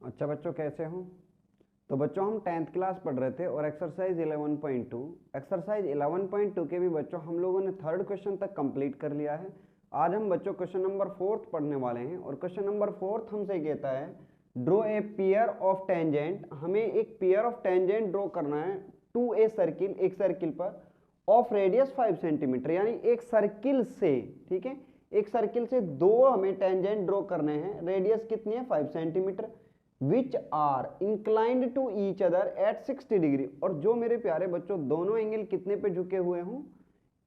अच्छा बच्चों, कैसे हो? तो बच्चों हम 10th क्लास पढ़ रहे थे और एक्सरसाइज 11.2 के भी बच्चों हम लोगों ने थर्ड क्वेश्चन तक कंप्लीट कर लिया है। आज हम बच्चों क्वेश्चन नंबर 4 पढ़ने वाले हैं और क्वेश्चन नंबर 4 हमसे कहता है draw a pair of tangent. हमें एक पेयर ऑफ टेंजेंट ड्रॉ करना है टू ए सर्किल, एक सर्किल पर ऑफ रेडियस 5 सेंटीमीटर, यानी एक सर्किल से, ठीक है, एक सर्किल से दो हमें टेंजेंट ड्रॉ करने हैं। रेडियस कितनी है? 5 centimetre. Which are inclined to each other at 60 degree. और जो मेरे प्यारे बच्चों दोनों एंगल कितने पे झुके हुए हों?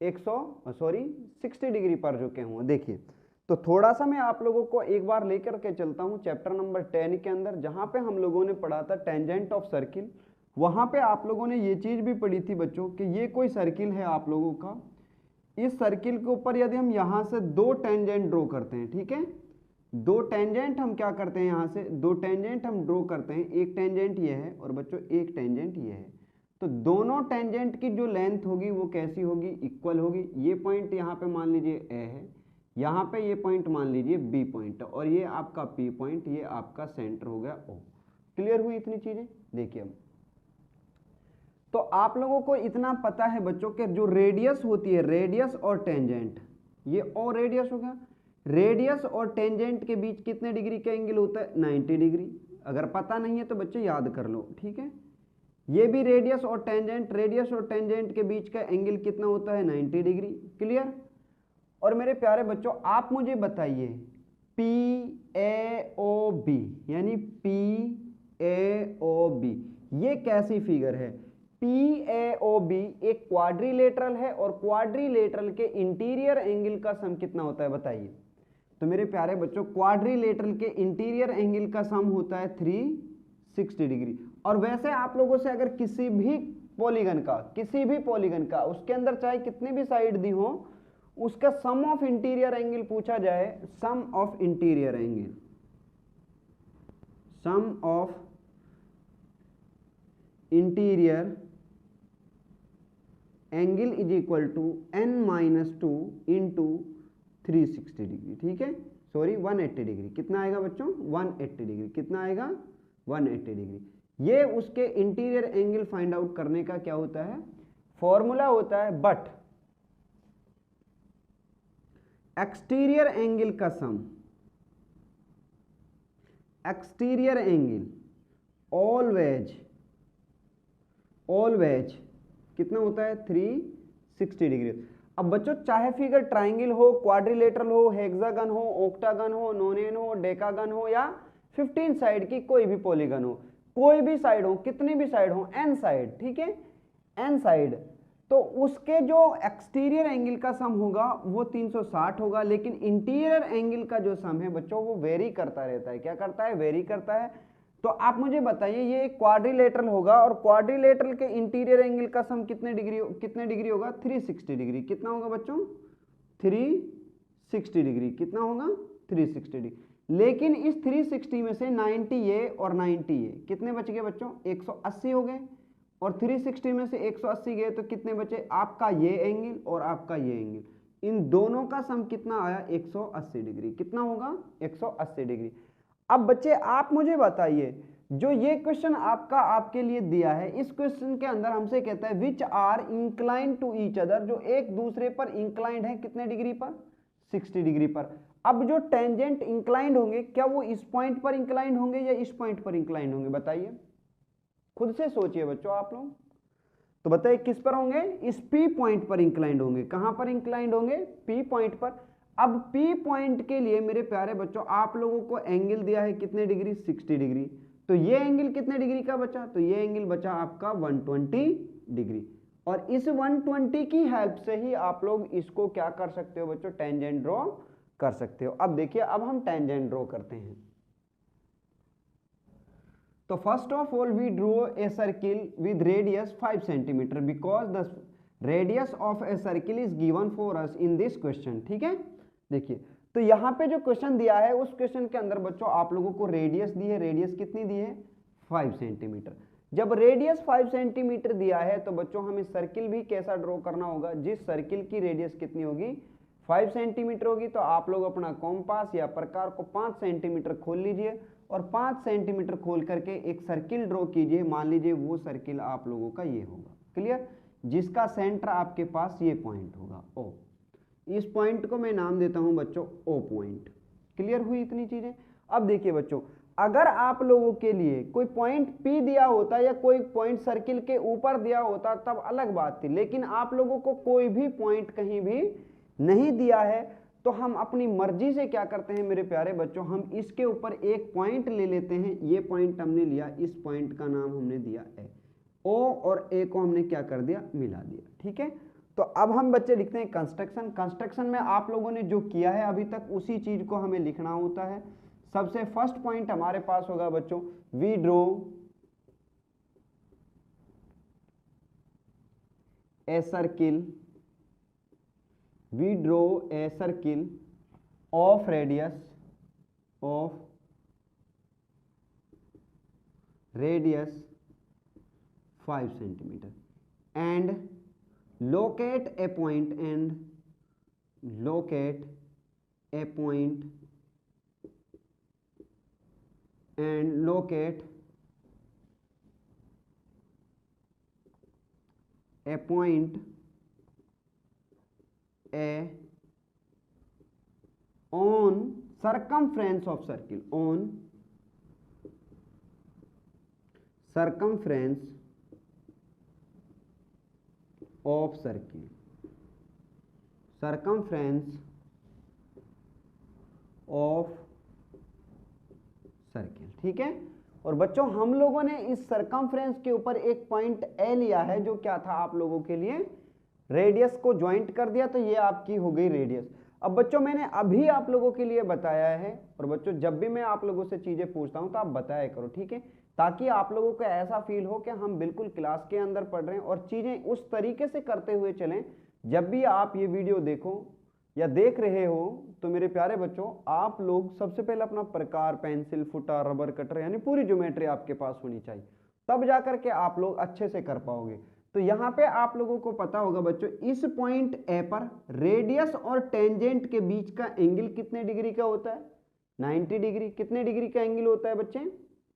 60 डिग्री पर झुके हों। देखिए, तो थोड़ा सा मैं आप लोगों को एक बार लेकर के चलता हूं चैप्टर नंबर 10 के अंदर, जहां पे हम लोगों ने पढ़ा था टेंजेंट ऑफ सर्किल। वहां पे आप लोगों ने ये चीज भी पढ़ी थी बच्चों कि ये कोई सर्किल है आप लोगों का। इस सर्किल के ऊपर यदि हम यहां से दो टेंजेंट ड्रॉ करते हैं, ठीक है, दो टेंजेंट हम क्या करते हैं, यहां से दो टेंजेंट हम ड्रॉ करते हैं। एक टेंजेंट ये है और बच्चों एक टेंजेंट ये है। तो दोनों टेंजेंट की जो लेंथ होगी वो कैसी होगी? इक्वल होगी। ये पॉइंट यहाँ पे मान लीजिए ए है, यहाँ पे ये पॉइंट मान लीजिए बी पॉइंट, और ये आपका पी पॉइंट, ये आपका सेंटर हो गया ओ। क्लियर हुई इतनी चीजें? देखिए, अब तो आप लोगों को इतना पता है बच्चों के जो रेडियस होती है, रेडियस और टेंजेंट, ये ओ रेडियस हो गया। रेडियस और टेंजेंट के बीच कितने डिग्री का एंगल होता है? 90 डिग्री। अगर पता नहीं है तो बच्चे याद कर लो, ठीक है। ये भी रेडियस और टेंजेंट, रेडियस और टेंजेंट के बीच का एंगल कितना होता है? 90 डिग्री। क्लियर? और मेरे प्यारे बच्चों आप मुझे बताइए PAOB, यानी PAOB ये कैसी फिगर है? PAOB एक क्वाड्रिलेटरल है और क्वाड्रिलेटरल के इंटीरियर एंगल का सम कितना होता है बताइए। तो मेरे प्यारे बच्चों क्वाड्रिलेटरल के इंटीरियर एंगल का सम होता है 360 डिग्री। और वैसे आप लोगों से अगर किसी भी पॉलीगन का उसके अंदर चाहे कितनी भी साइड दी हो, उसका सम ऑफ इंटीरियर एंगल पूछा जाए, sum of interior angle, sum of interior angle is equal to n-2 into 360 degree, ठीक है, सॉरी 180 डिग्री। कितना आएगा बच्चों? 180 डिग्री। कितना आएगा? 180 डिग्री। ये उसके इंटीरियर एंगल फाइंड आउट करने का क्या होता है? फॉर्मूला होता है। बट एक्सटीरियर एंगल का सम, एक्सटीरियर एंगल ऑलवेज कितना होता है? 360 डिग्री। अब बच्चों चाहे फिगर ट्राइंगल हो, क्वाड्रिलेटरल हो, हेक्सागन हो, ऑक्टागन हो, नोनेन हो, डेकागन हो, या 15 साइड की कोई भी पॉलीगन हो, कोई भी साइड हो, कितनी भी साइड हो, n साइड, ठीक है, n साइड, तो उसके जो एक्सटीरियर एंगल का सम होगा वो 360 होगा। लेकिन इंटीरियर एंगल का जो सम है बच्चों वो वेरी करता रहता है। क्या करता है? वेरी करता है। तो आप मुझे बताइए, ये एक क्वाड्रिलेटरल होगा और क्वाड्रिलेटरल के इंटीरियर एंगल का सम कितने डिग्री होगा? 360 डिग्री। कितना होगा बच्चों? 360 डिग्री। कितना होगा? 360 डिग्री। लेकिन इस 360 में से 90 ये और 90 ये कितने बच गए बच्चों? 180 हो गए। और 360 में से 180 गए तो कितने बचे? आपका ये एंगल और आपका ये एंगल, इन दोनों का सम कितना आया? 180 डिग्री। कितना होगा? 180 डिग्री। अब बच्चे आप मुझे बताइए, जो ये क्वेश्चन आपका आपके लिए दिया है, इस क्वेश्चन के अंदर हमसे कहता है which are inclined to each other, जो एक दूसरे पर इंक्लाइंड है कितने डिग्री पर? 60 डिग्री पर। अब जो टेंजेंट इंक्लाइंड होंगे, क्या वो इस पॉइंट पर इंक्लाइंड होंगे या इस पॉइंट पर इंक्लाइंड होंगे? बताइए, खुद से सोचिए बच्चों आप लोग। तो बताइए किस पर होंगे? इस P पॉइंट पर इंक्लाइंड होंगे। कहां पर इंक्लाइंड होंगे? P पॉइंट पर। अब P पॉइंट के लिए मेरे प्यारे बच्चों आप लोगों को एंगल दिया है कितने डिग्री? 60 डिग्री। तो ये एंगल कितने डिग्री का बचा? तो ये एंगल बचा आपका 120 डिग्री। और इस 120 की हेल्प से ही आप लोग इसको क्या कर सकते हो बच्चों? टेंजेंट ड्रॉ कर सकते हो। अब देखिए, अब हम टेंजेंट ड्रॉ करते हैं। तो first of all we draw a circle with radius 5 centimetre because the radius of a circle is given for us in this question, ठीक है। देखिए, तो यहां पे जो क्वेश्चन दिया है उस क्वेश्चन के अंदर बच्चों आप लोगों को रेडियस दी है। रेडियस कितनी दी है? 5 सेंटीमीटर। जब रेडियस 5 सेंटीमीटर दिया है तो बच्चों हमें सर्किल भी कैसा ड्रॉ करना होगा? जिस सर्किल की रेडियस कितनी होगी? 5 सेंटीमीटर होगी तो आप लोग अपना कॉम्पास या प्रकार को 5 सेंटीमीटर खोल लीजिए और 5 सेंटीमीटर खोल करके एक सर्किल ड्रॉ कीजिए। मान लीजिए वो सर्किल आप लोगों का ये होगा, क्लियर, जिसका सेंटर आपके पास ये पॉइंट होगा ओ। इस पॉइंट को मैं नाम देता हूं बच्चों ओ पॉइंट। क्लियर हुई इतनी चीजें। अब देखिए बच्चों, अगर आप लोगों के लिए कोई पॉइंट P दिया होता या कोई पॉइंट सर्किल के ऊपर दिया होता तब अलग बात थी, लेकिन आप लोगों को कोई भी पॉइंट कहीं भी नहीं दिया है तो हम अपनी मर्जी से क्या करते हैं मेरे प्यारे बच्चों, हम इसके ऊपर एक पॉइंट ले लेते हैं। ये पॉइंट हमने लिया, इस पॉइंट का नाम हमने दिया ए। ओ और ए को हमने क्या कर दिया, मिला दिया। ठीक है, तो अब हम बच्चे लिखते हैं कंस्ट्रक्शन। कंस्ट्रक्शन में आप लोगों ने जो किया है अभी तक उसी चीज को हमें लिखना होता है। सबसे फर्स्ट पॉइंट हमारे पास होगा बच्चों, we draw a circle, we draw a circle of radius 5 centimeter and locate a point A on circumference of circle, on circumference of circle, circumference of circle. ठीक है, और बच्चों हम लोगों ने इस सरकमफ्रेंस के ऊपर एक पॉइंट ए लिया है जो क्या था आप लोगों के लिए, रेडियस को ज्वाइंट कर दिया, तो ये आपकी हो गई रेडियस। अब बच्चों मैंने अभी आप लोगों के लिए बताया है, और बच्चों जब भी मैं आप लोगों से चीजें पूछता हूं तो आप बताया करो, ठीक है, ताकि आप लोगों को ऐसा फील हो कि हम बिल्कुल क्लास के अंदर पढ़ रहे हैं और चीजें उस तरीके से करते हुए चलें। जब भी आप ये वीडियो देखो या देख रहे हो तो मेरे प्यारे बच्चों, आप लोग सबसे पहले अपना प्रकार, पेंसिल, फुटा, रबर कटर यानी पूरी ज्योमेट्री आपके पास होनी चाहिए, तब जाकर के आप लोग अच्छे से कर पाओगे। तो यहाँ पे आप लोगों को पता होगा बच्चों, इस पॉइंट ए पर रेडियस और टेंजेंट के बीच का एंगल कितने डिग्री का होता है, 90 डिग्री। कितने डिग्री का एंगल होता है बच्चे,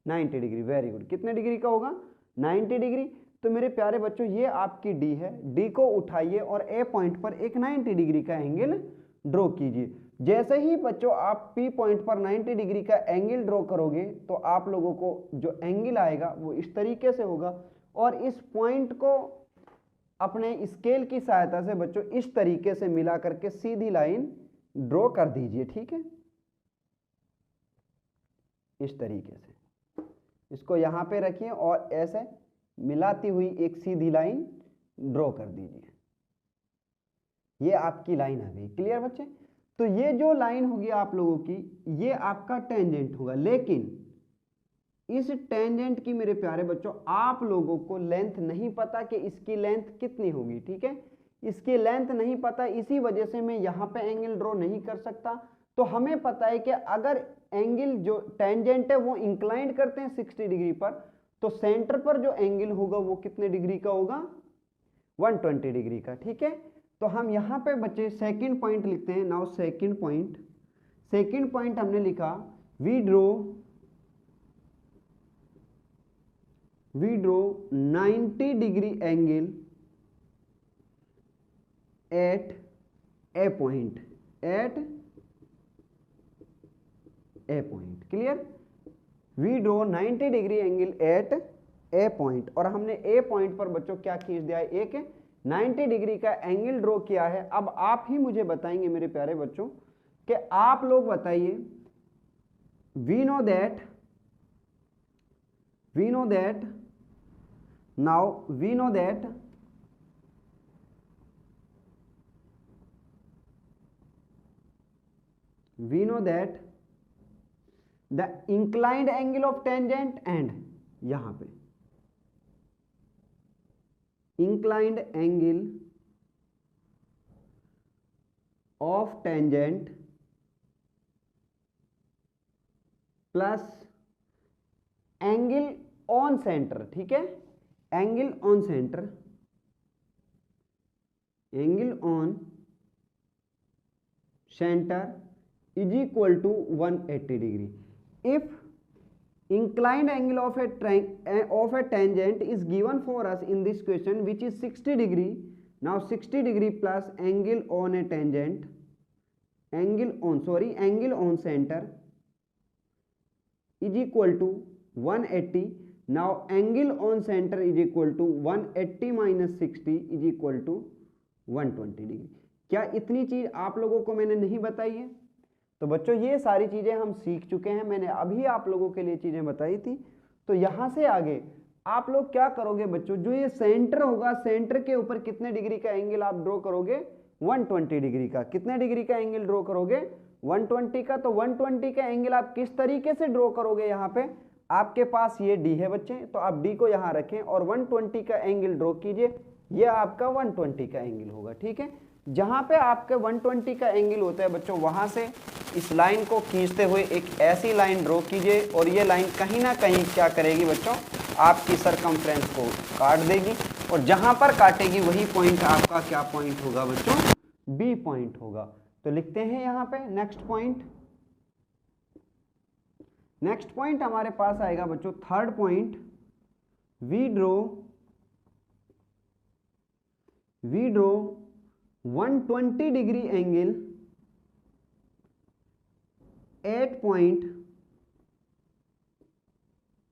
90 डिग्री। वेरी गुड, कितने डिग्री का होगा, 90 डिग्री। तो मेरे प्यारे बच्चों ये आपकी डी है, डी को उठाइए और ए पॉइंट पर एक 90 डिग्री का एंगल ड्रॉ कीजिए। जैसे ही बच्चों आप पी पॉइंट पर 90 डिग्री का एंगल ड्रॉ करोगे तो आप लोगों को जो एंगल आएगा वो इस तरीके से होगा, और इस पॉइंट को अपने स्केल की सहायता से बच्चों इस तरीके से मिला करके सीधी लाइन ड्रॉ कर दीजिए। ठीक है, इस तरीके से इसको यहां पे रखिए और ऐसे मिलाती हुई एक सीधी लाइन ड्रॉ कर दीजिए। ये आपकी लाइन आ गई। क्लियर बच्चे, तो ये जो लाइन होगी आप लोगों की, ये आपका टेंजेंट होगा, लेकिन इस टेंजेंट की मेरे प्यारे बच्चों आप लोगों को लेंथ नहीं पता कि इसकी लेंथ कितनी होगी। ठीक है, इसकी लेंथ नहीं पता, इसी वजह से मैं यहां पे एंगल ड्रॉ नहीं कर सकता। तो हमें पता है कि अगर एंगल जो टेंजेंट है वो इंक्लाइंड करते हैं 60 डिग्री पर, तो सेंटर पर जो एंगल होगा वो कितने डिग्री का होगा, 120 डिग्री का। ठीक है, तो हम यहां पे बच्चे सेकंड पॉइंट लिखते हैं। नाउ सेकंड पॉइंट हमने लिखा, we draw 90 degree angle at a point, clear, we draw 90 degree angle at a point, और हमने ए पॉइंट पर बच्चों क्या खींच दिया है, एक 90 डिग्री का एंगल ड्रॉ किया है। अब आप ही मुझे बताएंगे मेरे प्यारे बच्चों कि आप लोग बताइए, we know that the inclined angle of tangent and, यहां पे inclined angle of tangent plus angle on centre. ठीक है, angle on centre, angle on centre is equal to 180 degree. If inclined angle of a tangent is given for us in this question which is 60 degree. Now 60 degree plus angle on a tangent, angle on center is equal to 180. Now angle on center is equal to 180 minus 60 is equal to 120 degree. क्या इतनी चीज आप लोगों को मैंने नहीं बताई है? तो बच्चों ये सारी चीजें हम सीख चुके हैं, मैंने अभी आप लोगों के लिए चीजें बताई थी। तो यहां से आगे आप लोग क्या करोगे बच्चों, जो ये सेंटर होगा, सेंटर के ऊपर कितने डिग्री का एंगल आप ड्रॉ करोगे? 120 डिग्री का। कितने डिग्री का एंगल ड्रॉ करोगे? 120 का। तो 120 का एंगल आप किस तरीके से ड्रॉ करोगे? यहाँ पे आपके पास ये डी है बच्चे, तो आप डी को यहाँ रखें और 120 का एंगल ड्रॉ कीजिए। ये आपका 120 का एंगल होगा, ठीक है। जहां पे आपके 120 का एंगल होता है बच्चों, वहां से इस लाइन को खींचते हुए एक ऐसी लाइन ड्रॉ कीजिए और ये लाइन कहीं ना कहीं क्या करेगी बच्चों, आपकी सरकमफ्रेंस को काट देगी और जहां पर काटेगी वही पॉइंट आपका क्या पॉइंट होगा बच्चों? बी पॉइंट होगा। तो लिखते हैं यहां पे नेक्स्ट पॉइंट। नेक्स्ट पॉइंट हमारे पास आएगा बच्चों third point, we draw 120 degree angle at point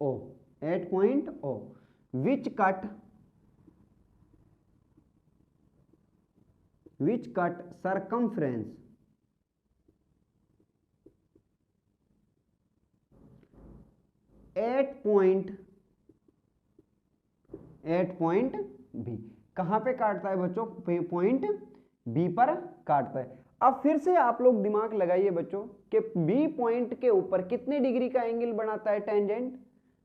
O, which cut circumference at point B। कहां पे काटता है बच्चों? पॉइंट बी पर काटता है। अब फिर से आप लोग दिमाग लगाइए बच्चों कि बी पॉइंट के ऊपर कितने डिग्री का एंगल बनाता है टेंजेंट?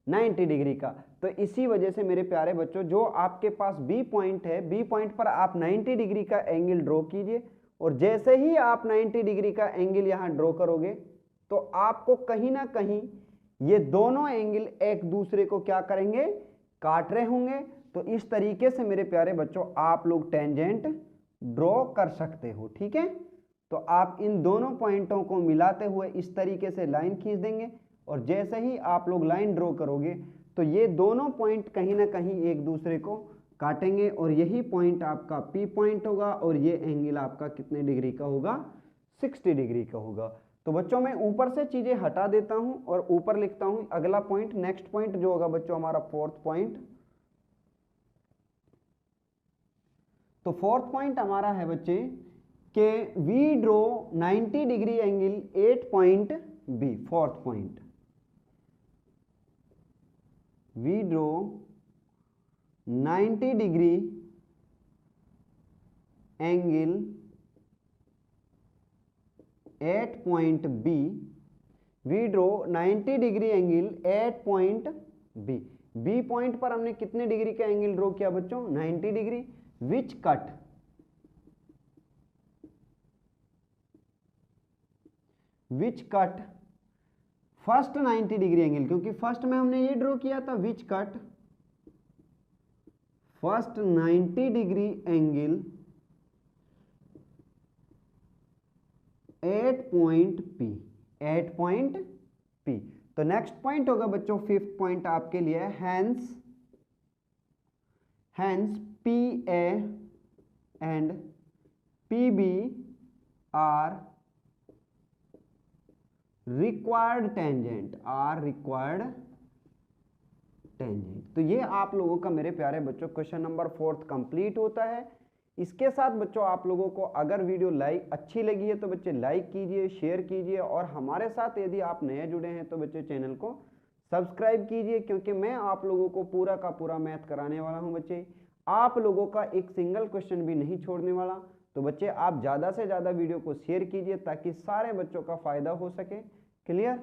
90 डिग्री का। तो इसी वजह से मेरे प्यारे बच्चों, जो आपके पास बी पॉइंट है, बी पॉइंट पर आप 90 डिग्री का एंगल ड्रॉ कीजिए और जैसे ही आप 90 डिग्री का एंगल यहां ड्रॉ करोगे तो आपको कहीं ना कहीं ये दोनों एंगल एक दूसरे को क्या करेंगे? काट रहे होंगे। तो इस तरीके से मेरे प्यारे बच्चों आप लोग टेंजेंट ड्रॉ कर सकते हो, ठीक है। तो आप इन दोनों पॉइंटों को मिलाते हुए इस तरीके से लाइन खींच देंगे और जैसे ही आप लोग लाइन ड्रॉ करोगे तो ये दोनों पॉइंट कहीं ना कहीं एक दूसरे को काटेंगे और यही पॉइंट आपका पी पॉइंट होगा और ये एंगल आपका कितने डिग्री का होगा? 60 डिग्री का होगा। तो बच्चों मैं ऊपर से चीजें हटा देता हूं और ऊपर लिखता हूं अगला पॉइंट। नेक्स्ट पॉइंट जो होगा बच्चों हमारा फोर्थ पॉइंट। तो फोर्थ पॉइंट हमारा है बच्चे कि we draw 90 degree angle at point B. Fourth point, we draw 90 degree angle at point B. We draw 90 degree angle at point B. B point पर हमने कितने डिग्री का एंगल ड्रॉ किया बच्चों? 90 degree. Which cut first 90 degree angle, क्योंकि first में हमने ये ड्रॉ किया था। Which cut first 90 degree angle at point P. At point P. तो नेक्स्ट पॉइंट होगा बच्चों फिफ्थ पॉइंट आपके लिए, hence P A and P B are required tangent. तो ये आप लोगों का मेरे प्यारे बच्चों क्वेश्चन नंबर फोर्थ कंप्लीट होता है। इसके साथ बच्चों आप लोगों को अगर वीडियो अच्छी लगी है तो बच्चे लाइक कीजिए, शेयर कीजिए और हमारे साथ यदि आप नए जुड़े हैं तो बच्चे चैनल को सब्सक्राइब कीजिए, क्योंकि मैं आप लोगों को पूरा का पूरा मैथ कराने वाला हूं बच्चे। आप लोगों का एक सिंगल क्वेश्चन भी नहीं छोड़ने वाला। तो बच्चे आप ज़्यादा से ज़्यादा वीडियो को शेयर कीजिए ताकि सारे बच्चों का फायदा हो सके। क्लियर?